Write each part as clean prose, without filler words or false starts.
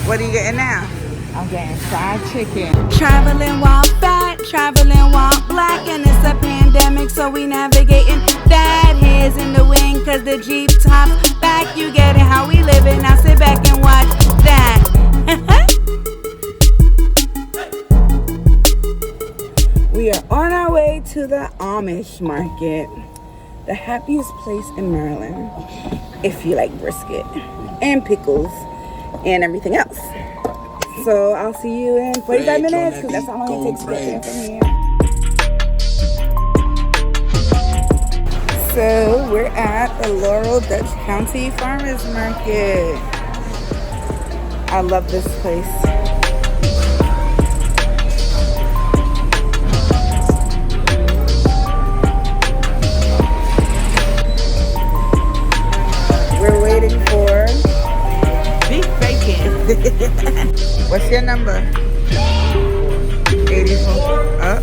What are you getting now? I'm getting fried chicken. Traveling while fat, traveling while black, and it's a pandemic, so we navigating that. Here's in the wind, cause the Jeep top's back. You get it how we living, now sit back and watch that. We are on our way to the Amish market, the happiest place in Maryland, if you like brisket and pickles and everything else. So I'll see you in 45 minutes because that's how long it takes to get there from here. So we're at the Laurel Dutch County Farmers Market. I love this place. We're waiting for beef bacon. What's your number? 84. Up.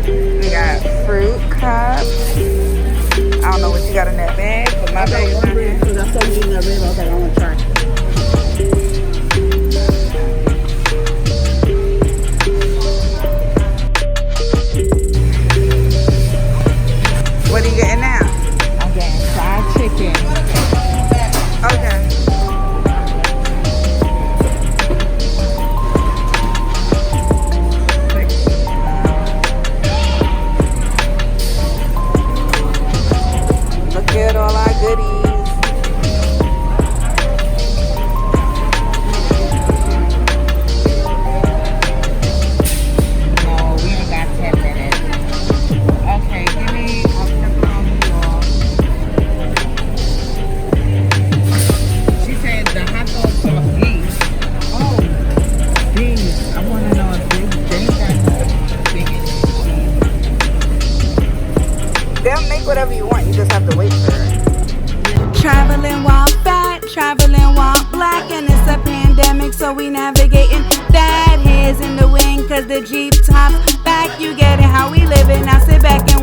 We got fruit cups. I don't know what you got in that bag, but my bag is in there. Because I saw you in that red, I was like, I want to try it. What are you getting now? I'm getting fried chicken. Okay. Look at all our goodies. No, we only got 10 minutes. Okay, give me a pepperoni roll. She said the hot dogs are beef. Oh, beef. I want to know if they got bacon and cheese. They'll make whatever you want. You just have to wait for it. Traveling while fat, traveling while black, and it's a pandemic, so we navigating that. Here's in the wind, cause the Jeep top's back. You get it how we living, now sit back and